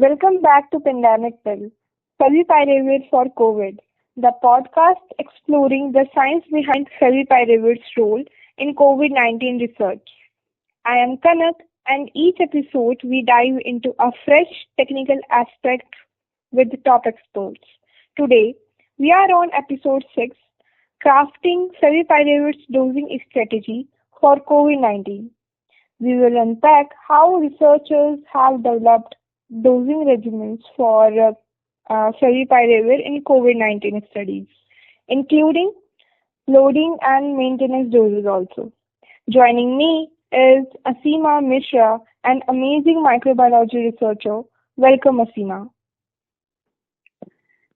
Welcome back to Pandemic Pill, Favipiravir for COVID, the podcast exploring the science behind Favipiravir role in COVID-19 research. I am Kanak, and each episode we dive into a fresh technical aspect with the top experts. Today, we are on episode 6, Crafting Favipiravir dosing strategy for COVID-19. We will unpack how researchers have developed dosing regimens for favipiravir in COVID-19 studies, including loading and maintenance doses also. Joining me is Aseema Mishra, an amazing microbiology researcher. Welcome, Aseema.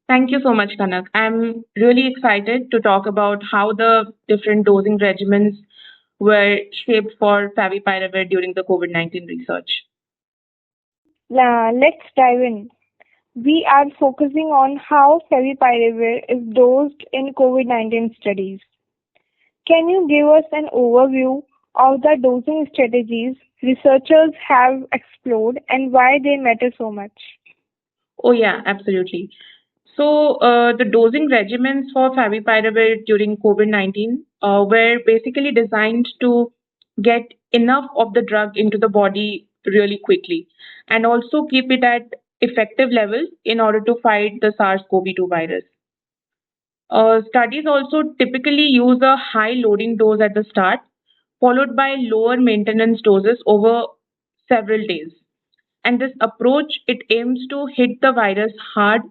Thank you so much, Kanak. I'm really excited to talk about how the different dosing regimens were shaped for favipiravir during the COVID-19 research. Let's dive in. We are focusing on how favipiravir is dosed in COVID-19 studies. Can you give us an overview of the dosing strategies researchers have explored and why they matter so much? Oh, yeah, absolutely. So, the dosing regimens for favipiravir during COVID-19 were basically designed to get enough of the drug into the body really quickly and also keep it at effective levels in order to fight the SARS-CoV-2 virus. Studies also typically use a high loading dose at the start, followed by lower maintenance doses over several days. And this approach it aims to hit the virus hard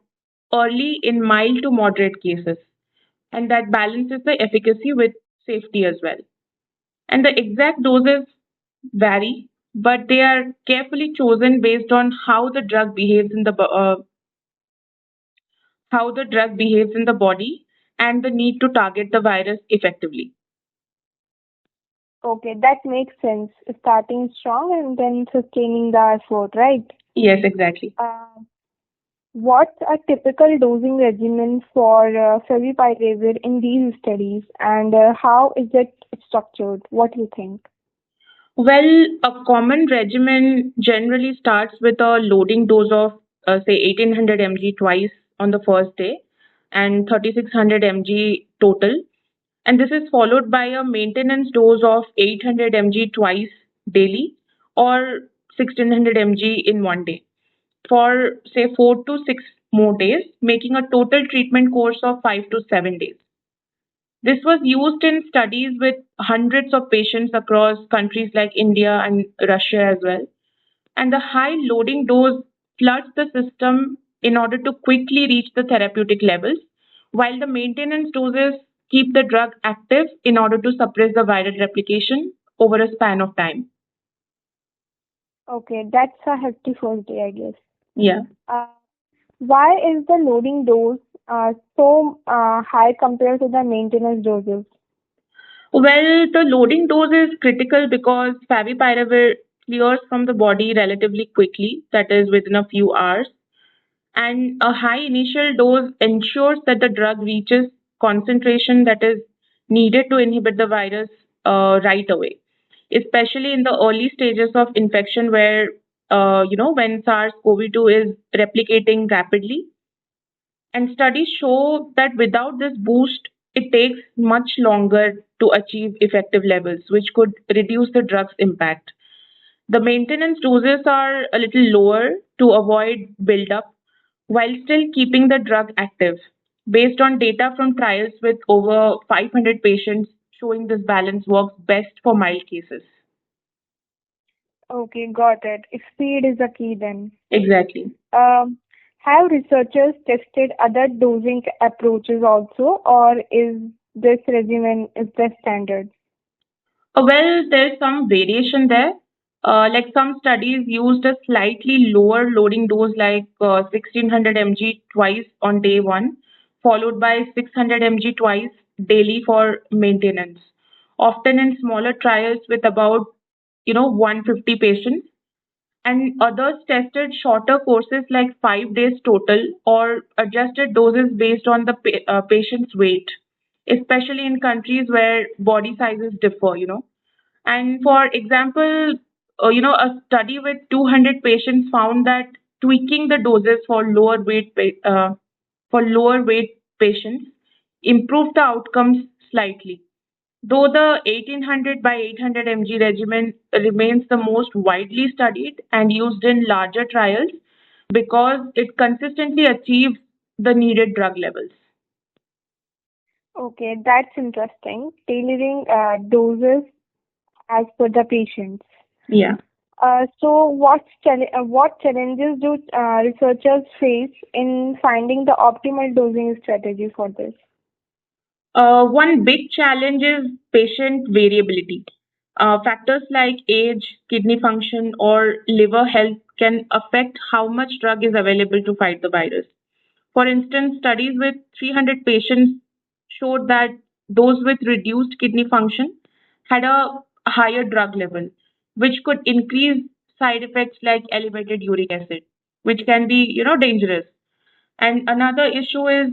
early in mild to moderate cases, and that balances the efficacy with safety as well. And the exact doses vary, but they are carefully chosen based on how the drug behaves in the body and the need to target the virus effectively. Okay, that makes sense. Starting strong and then sustaining the effort, right? Yes, exactly. What's a typical dosing regimen for favipiravir in these studies, and how is it structured? What do you think? Well, a common regimen generally starts with a loading dose of, say, 1800 mg twice on the first day and 3600 mg total. And this is followed by a maintenance dose of 800 mg twice daily or 1600 mg in one day for, say, 4 to 6 more days, making a total treatment course of 5 to 7 days. This was used in studies with hundreds of patients across countries like India and Russia as well. And the high loading dose floods the system in order to quickly reach the therapeutic levels, while the maintenance doses keep the drug active in order to suppress the viral replication over a span of time. Okay, that's a hefty first day, I guess. Yeah. Uh, why is the loading dose so high compared to the maintenance doses? Well, the loading dose is critical because favipiravir clears from the body relatively quickly, that is within a few hours. And a high initial dose ensures that the drug reaches concentration that is needed to inhibit the virus right away, especially in the early stages of infection where, when SARS-CoV-2 is replicating rapidly. And studies show that without this boost, it takes much longer to achieve effective levels, which could reduce the drug's impact. The maintenance doses are a little lower to avoid buildup while still keeping the drug active, based on data from trials with over 500 patients showing this balance works best for mild cases. Okay, got it. Speed is the key then. Exactly. Um, have researchers tested other dosing approaches also, or is this regimen is the standard? Well, there's some variation there. Like some studies used a slightly lower loading dose, like 1600 mg twice on day one, followed by 600 mg twice daily for maintenance. Often in smaller trials with about 150 patients, and others tested shorter courses like 5 days total or adjusted doses based on the patient's weight, especially in countries where body sizes differ. And for example, a study with 200 patients found that tweaking the doses for lower weight patients improved the outcomes slightly. Though the 1800 by 800 mg regimen remains the most widely studied and used in larger trials because it consistently achieves the needed drug levels. Okay, that's interesting. Tailoring doses as per the patients. Yeah. So, what challenges do researchers face in finding the optimal dosing strategy for this? One big challenge is patient variability. Factors like age, kidney function, or liver health can affect how much drug is available to fight the virus. For instance, studies with 300 patients showed that those with reduced kidney function had a higher drug level, which could increase side effects like elevated uric acid, which can be, dangerous. And another issue is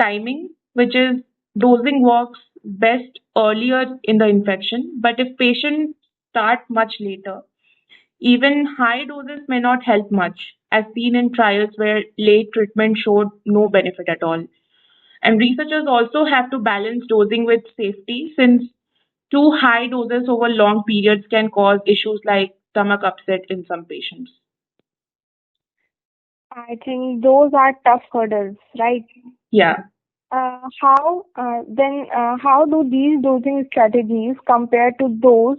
timing, which is dosing works best earlier in the infection, but if patients start much later, even high doses may not help much, as seen in trials where late treatment showed no benefit at all. And researchers also have to balance dosing with safety since too high doses over long periods can cause issues like stomach upset in some patients. I think those are tough hurdles, right? Yeah. How do these dosing strategies compare to those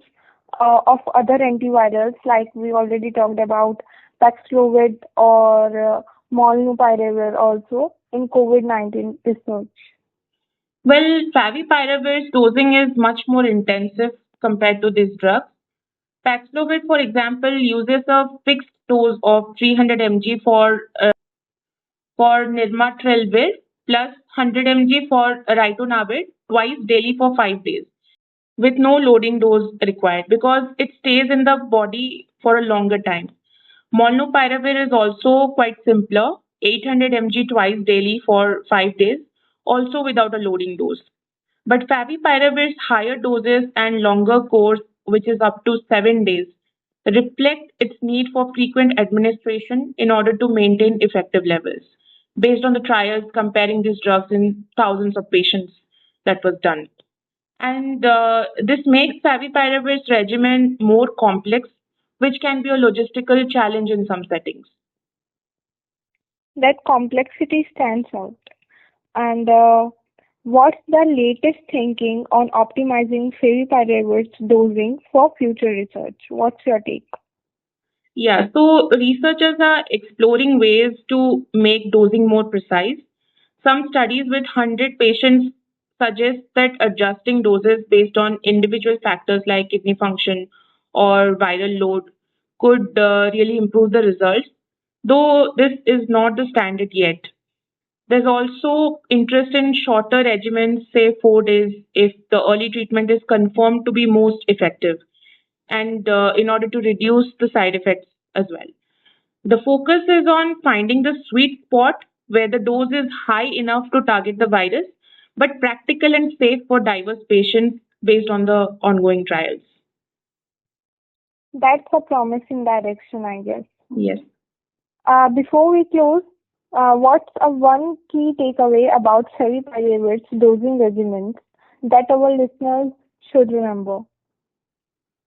of other antivirals, like we already talked about Paxlovid or Molnupiravir also in COVID-19 research? Well, Favipiravir dosing is much more intensive compared to this drug. Paxlovid, for example, uses a fixed dose of 300 mg for nirmatrelvir plus 100 mg for ritonavir twice daily for 5 days with no loading dose required because it stays in the body for a longer time. Molnupiravir is also quite simpler, 800 mg twice daily for 5 days, also without a loading dose. But Favipiravir's higher doses and longer course, which is up to 7 days, reflect its need for frequent administration in order to maintain effective levels, based on the trials comparing these drugs in thousands of patients that was done. And this makes Favipiravir's regimen more complex, which can be a logistical challenge in some settings. That complexity stands out. And what's the latest thinking on optimizing Favipiravir dosing for future research? What's your take? Yeah, so researchers are exploring ways to make dosing more precise. Some studies with 100 patients suggest that adjusting doses based on individual factors like kidney function or viral load could really improve the results, though this is not the standard yet. There's also interest in shorter regimens, say 4 days, if the early treatment is confirmed to be most effective, and in order to reduce the side effects as well. The focus is on finding the sweet spot where the dose is high enough to target the virus, but practical and safe for diverse patients based on the ongoing trials. That's a promising direction, I guess. Yes. Before we close, what's a one key takeaway about Favipiravir dosing regimens that our listeners should remember?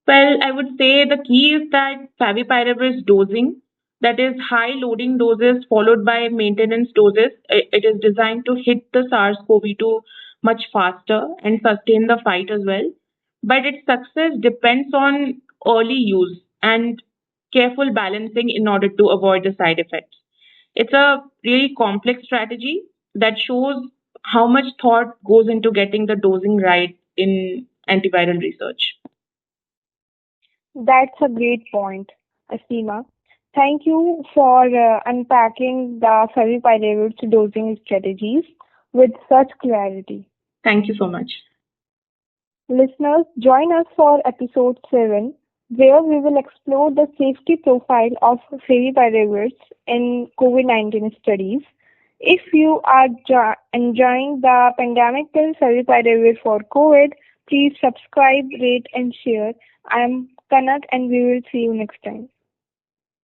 Well, I would say the key is that favipiravir dosing, that is high loading doses followed by maintenance doses. It is designed to hit the SARS-CoV-2 much faster and sustain the fight as well. But its success depends on early use and careful balancing in order to avoid the side effects. It's a really complex strategy that shows how much thought goes into getting the dosing right in antiviral research. That's a great point, Aseema. Thank you for unpacking the Favipiravir dosing strategies with such clarity. Thank you so much. Listeners, join us for episode 7, where we will explore the safety profile of favipiravir in COVID-19 studies. If you are enjoying the pandemic pill favipiravir for COVID, please subscribe, rate, and share. I am Kanak, and we will see you next time.